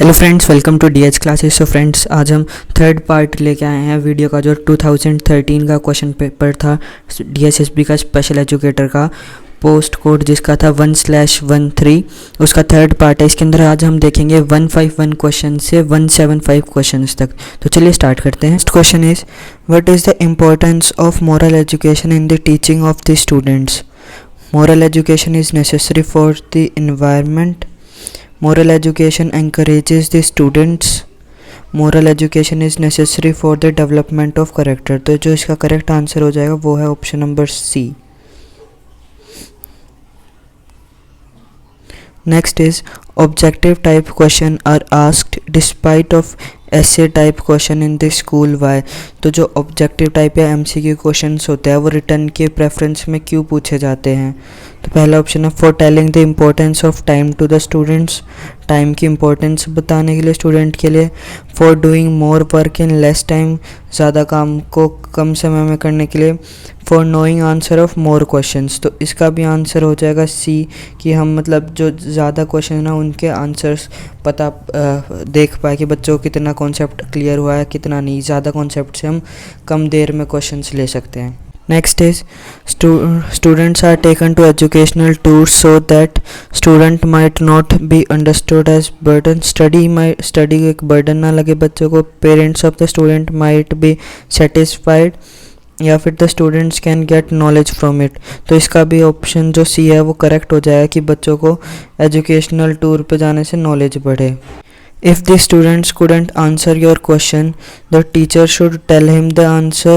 Hello friends, welcome to D H classes. So friends, आज हम third part लेके आए हैं वीडियो का, जो 2013 का क्वेश्चन पेपर था डीएसएसबी का स्पेशल एजुकेटर का पोस्ट कोड, जिसका था 1/13। उसका थर्ड पार्ट है। इसके अंदर आज हम देखेंगे 151 क्वेश्चन से 175 क्वेश्चन तक। तो चलिए स्टार्ट करते हैं। Next question is, what is the importance of moral education in the teaching of the students? Moral education is necessary for the environment. Moral education encourages the students. Moral education is necessary for the development of character. तो जो इसका correct answer हो जाएगा वो है option number C. Next is, objective type question are asked despite of ऐसे type question in the school why. तो जो ऑब्जेक्टिव टाइप या एमसीक्यू क्वेश्चंस होते हैं वो रिटर्न के प्रेफरेंस में क्यों पूछे जाते हैं? तो पहला ऑप्शन है for telling the importance of time to the students, time की इम्पोर्टेंस बताने के लिए स्टूडेंट के लिए। For doing more work in less time, ज़्यादा काम को कम समय में करने के लिए। For knowing answer of more questions, तो इसका भी आंसर हो जाएगा सी, कि हम मतलब जो ज़्यादा क्वेश्चन है उनके आंसर्स पता देख पाए कि बच्चों को कितना कॉन्सेप्ट क्लियर हुआ है कितना नहीं। ज़्यादा कॉन्सेप्ट से हम कम देर में क्वेश्चंस ले सकते हैं। Next is, students are taken to educational tours so that student might not be understood as burden. Study एक burden ना लगे बच्चों को। Parents of the student might be satisfied, या फिर the students can get knowledge from it. तो इसका भी ऑप्शन जो सी है वो करेक्ट हो जाएगा कि बच्चों को एजुकेशनल टूर पे जाने से नॉलेज बढ़े। If the students couldn't answer your question, the teacher should tell him the answer.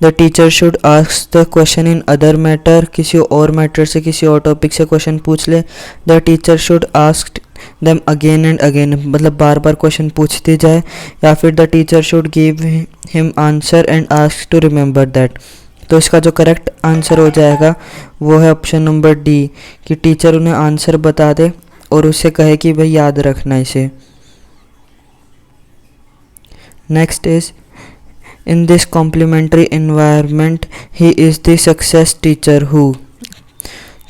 The teacher should ask the question in other matter. किसी और मैटर से, किसी और टॉपिक से क्वेश्चन पूछ ले। The teacher should ask them again and again, मतलब बार बार question पूछती जाए। या फिर the teacher should give him answer and ask to remember that. तो इसका जो करेक्ट आंसर हो जाएगा वो है ऑप्शन नंबर डी, कि टीचर उन्हें आंसर बता दे और उससे कहे कि भाई याद रखना इसे। Next is, in this complementary environment he is the success teacher who.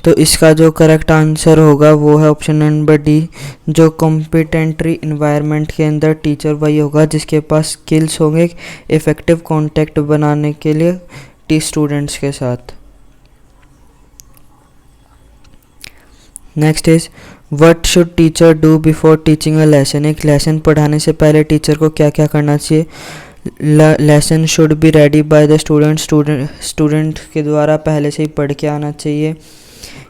तो इसका जो करेक्ट आंसर होगा वो है ऑप्शन नंबर डी, जो कॉम्पिटेंटरी इन्वायरमेंट के अंदर टीचर वही होगा जिसके पास स्किल्स होंगे इफ़ेक्टिव कांटेक्ट बनाने के लिए स्टूडेंट्स के साथ। Next is, what should teacher do before teaching a lesson? एक लेसन पढ़ाने से पहले टीचर को क्या क्या करना चाहिए? Lesson should be ready by the student के द्वारा पहले से ही पढ़ के आना चाहिए।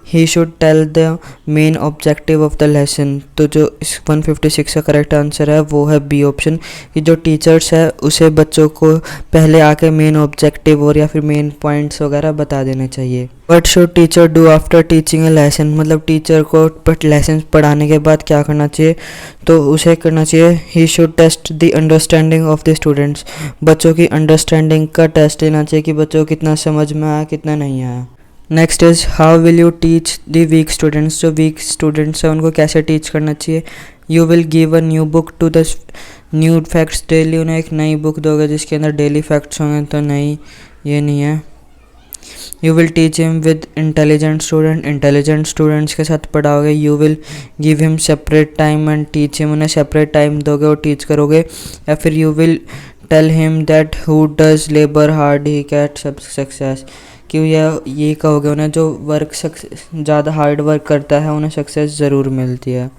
He should tell the main objective of the lesson. तो जो इस 156 का करेक्ट आंसर है वो है बी ऑप्शन, कि जो टीचर्स है उसे बच्चों को पहले आके मेन ऑब्जेक्टिव और या फिर मेन पॉइंट्स वगैरह बता देने चाहिए। What should teacher do after teaching a lesson? मतलब टीचर को लेसन पढ़ाने के बाद क्या करना चाहिए? तो उसे करना चाहिए he should test the understanding of the students. बच्चों की अंडरस्टैंडिंग का टेस्ट लेना चाहिए कि बच्चों को कितना समझ में आया कितना नहीं आया। Next is, how will you teach the weak students? जो वीक स्टूडेंट्स हैं उनको कैसे टीच करना चाहिए? You will give a new book to the new facts daily. उन्हें एक नई बुक दोगे जिसके अंदर डेली फैक्ट्स होंगे, तो नहीं, ये नहीं है। You will teach him with intelligent students के साथ पढ़ाओगे। You will give him separate time and teach him, उन्हें सेपरेट टाइम दोगे और टीच करोगे। या फिर you will tell him that who does labour hard he get success, कि ये कहोगे उन्हें जो ज़्यादा हार्ड वर्क करता है उन्हें सक्सेस ज़रूर मिलती है।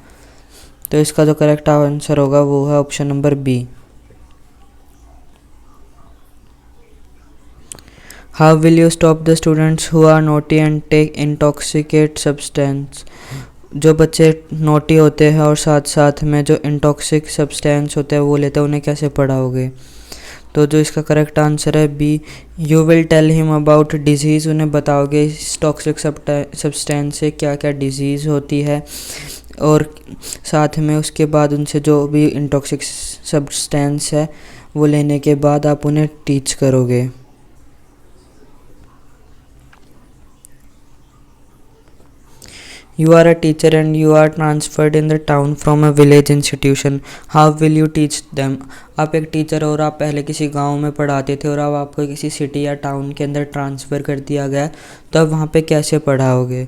तो इसका जो करेक्ट आंसर होगा वो है option number B. How will you stop the students who are naughty and take intoxicate substance? जो बच्चे नोटी होते हैं और साथ साथ में जो इंटॉक्सिक सब्सटेंस होते हैं वो लेते हैं, उन्हें कैसे पढ़ाओगे? तो जो इसका करेक्ट आंसर है B, you will tell him about disease. उन्हें बताओगे इस टॉक्सिक सब्सटेंस से क्या क्या डिजीज़ होती है, और साथ में उसके बाद उनसे जो भी इंटॉक्सिक सब्सटेंस है वो लेने के बाद आप उन्हें टीच करोगे। You are a teacher and you are transferred in the town from a village institution. How will you teach them? आप एक टीचर और आप पहले किसी गांव में पढ़ाते थे और अब आपको किसी सिटी या टाउन के अंदर ट्रांसफ़र कर दिया गया, तो अब वहाँ पे कैसे पढ़ाओगे?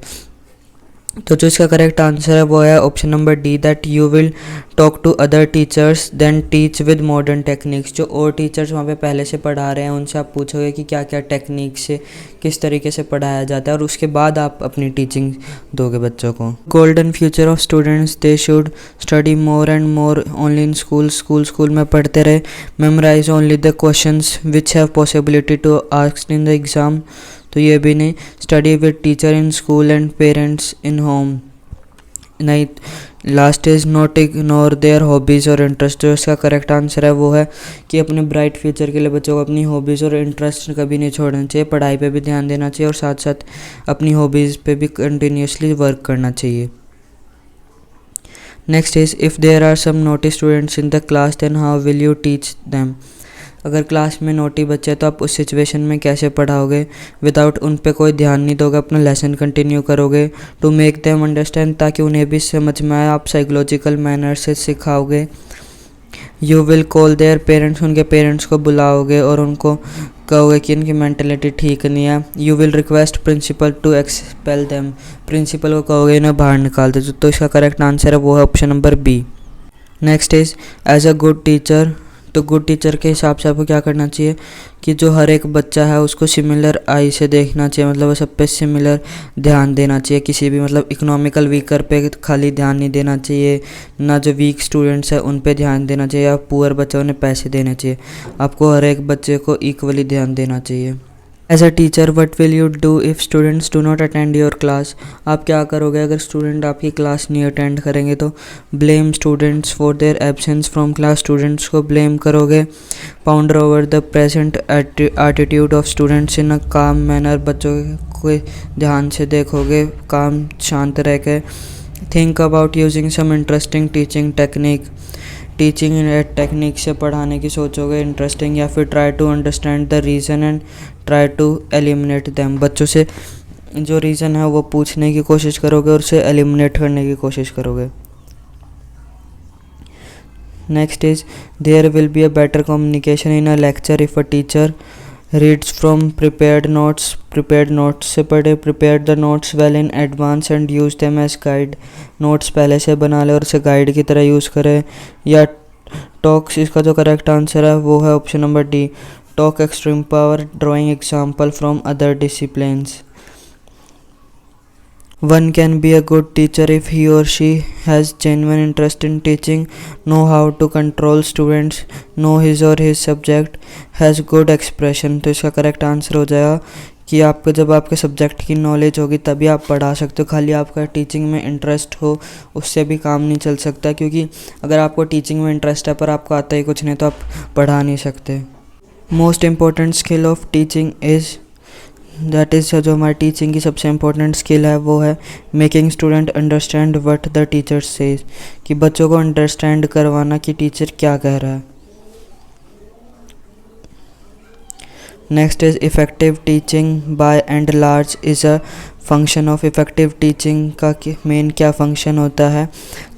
तो जो इसका करेक्ट आंसर है वो है option number D, that you will talk to other teachers then teach with modern techniques. जो और टीचर्स वहाँ पे पहले से पढ़ा रहे हैं उनसे आप पूछोगे कि क्या क्या टेक्निक से किस तरीके से पढ़ाया जाता है, और उसके बाद आप अपनी टीचिंग दोगे बच्चों को। Golden future of students, they should study more and more only in school में पढ़ते रहे, memorise only the questions which have possibility to asked in the exam, तो ये भी नहीं, study with teacher in school and parents in home, नहीं। Last is not ignore their hobbies और interest. जो इसका करेक्ट आंसर है वो है कि अपने ब्राइट फ्यूचर के लिए बच्चों को अपनी हॉबीज़ और इंटरेस्ट कभी नहीं छोड़ना चाहिए, पढ़ाई पे भी ध्यान देना चाहिए और साथ साथ अपनी हॉबीज़ पे भी कंटिन्यूसली वर्क करना चाहिए। Next is if there are some naughty students in the class then how will you teach them. अगर क्लास में नोटी बच्चे तो आप उस सिचुएशन में कैसे पढ़ाओगे, विदाउट उन पे कोई ध्यान नहीं दोगे, अपना लेसन कंटिन्यू करोगे टू मेक देम अंडरस्टैंड, ताकि उन्हें भी समझ में आए, आप साइकोलॉजिकल मैनर से सिखाओगे। You will call their parents, उनके पेरेंट्स को बुलाओगे और उनको कहोगे कि इनकी मेंटलिटी ठीक नहीं है। You will request principal to expel them, principal को कहोगे इन्हें बाहर निकाल दे। तो इसका करेक्ट आंसर है वो है option number B. Next is as a good teacher, तो गुड टीचर के हिसाब से आपको क्या करना चाहिए कि जो हर एक बच्चा है उसको सिमिलर आई से देखना चाहिए, मतलब सब पे सिमिलर ध्यान देना चाहिए, किसी भी मतलब इकोनॉमिकल वीकर पे खाली ध्यान नहीं देना चाहिए, ना जो वीक स्टूडेंट्स है उन पे ध्यान देना चाहिए, या पुअर बच्चों उन्हें पैसे देने चाहिए, आपको हर एक बच्चे को इक्वली ध्यान देना चाहिए। As a teacher what will you do if students do not attend your class, आप क्या करोगे अगर स्टूडेंट आपकी क्लास नहीं अटेंड करेंगे। तो blame students for their absence from class, students को ब्लेम करोगे। Ponder over the present attitude of students in a calm manner, बच्चों को ध्यान से देखोगे काम शांत रह के। Think about using some interesting teaching technique, teaching technique से पढ़ाने की सोचोगे इंटरेस्टिंग, या फिर try to understand the reason and try to eliminate them, बच्चों से जो रीज़न है वो पूछने की कोशिश करोगे और उसे एलिमिनेट करने की कोशिश करोगे। Next is there will be a better communication in a lecture if a teacher reads from prepared notes से पढ़े, prepare the notes well in advance and use them as guide, notes पहले से बना ले और उसे गाइड की तरह यूज़ करे। या टॉक्स, इसका जो करेक्ट आंसर है वो है option number D, talk extreme power, drawing example from other disciplines. One can be a good teacher if he or she has genuine interest in teaching, know how to control students, know his or his subject, has good expression। तो इसका correct answer हो जाएगा कि आपको जब आपके subject की knowledge होगी तभी आप पढ़ा सकते हो, खाली आपका टीचिंग में इंटरेस्ट हो उससे भी काम नहीं चल सकता, क्योंकि अगर आपको टीचिंग में इंटरेस्ट है पर आपको आता ही कुछ नहीं तो आप पढ़ा नहीं सकते। Most important skill of teaching is, that is जो हमारी टीचिंग की सबसे इम्पोर्टेंट स्किल है वो है making student understand what the teacher says, कि बच्चों को अंडरस्टैंड करवाना कि टीचर क्या कह रहा है। Next is effective teaching by and large is a function of, effective teaching का मेन क्या फंक्शन होता है,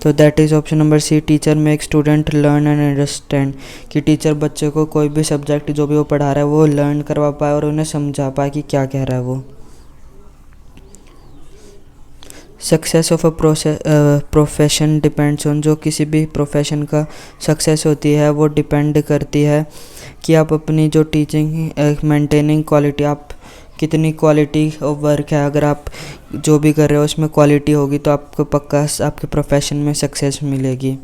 तो that is option number C, teacher make student learn and understand, कि टीचर बच्चे को कोई भी सब्जेक्ट जो भी वो पढ़ा रहा है वो लर्न करवा पाए और उन्हें समझा पाए कि क्या कह रहा है वो। Success of a profession depends on, जो किसी भी प्रोफेशन का सक्सेस होती है वो डिपेंड करती है कि आप अपनी जो टीचिंग मेंटेनिंग क्वालिटी, आप कितनी क्वालिटी ऑफ वर्क है, अगर आप जो भी कर रहे हो उसमें क्वालिटी होगी तो आपको पक्का आपके प्रोफेशन में सक्सेस मिलेगी।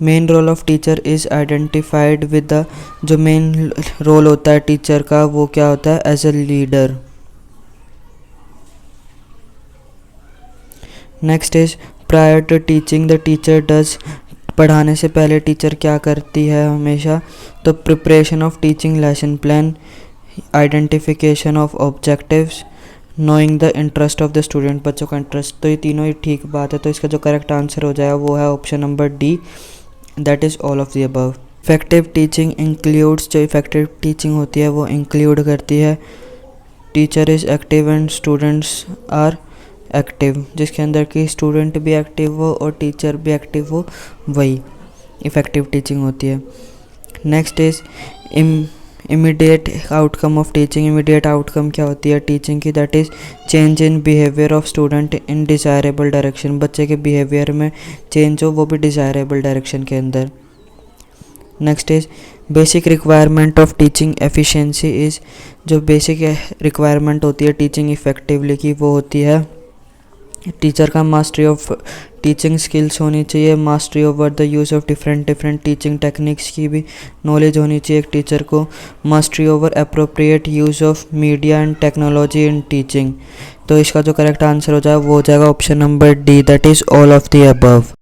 Main role of teacher is identified with the, जो मेन रोल होता है टीचर का वो क्या होता है, as a leader. Next is prior to teaching the teacher does, पढ़ाने से पहले टीचर क्या करती है हमेशा, तो preparation of teaching lesson plan, identification of objectives, knowing the interest of the student, बच्चों का इंटरेस्ट। तो ये तीनों ही ठीक बात है, तो इसका जो करेक्ट आंसर हो जाएगा वो है option number D, that is all of the above. Effective teaching includes, जो इफेक्टिव टीचिंग होती है वो इंक्लूड करती है teacher is active and students are active, जिसके अंदर कि स्टूडेंट भी एक्टिव हो और टीचर भी एक्टिव हो, वही इफ़ेक्टिव टीचिंग होती है। Next is immediate outcome of teaching, immediate outcome क्या होती है टीचिंग की, that is change in behaviour of student in desirable direction, बच्चे के बिहेवियर में चेंज हो, वो भी डिज़ायरेबल डायरेक्शन के अंदर। Next is basic requirement of teaching efficiency is, जो बेसिक रिक्वायरमेंट होती है टीचिंग इफ़ेक्टिवली की, वो होती है टीचर का मास्टरी ऑफ टीचिंग स्किल्स होनी चाहिए, mastery over the use of different teaching techniques की भी नॉलेज होनी चाहिए एक टीचर को, mastery over appropriate use of media and technology in teaching. तो इसका जो करेक्ट आंसर हो जाए वो हो जाएगा option number D, that is all of the above.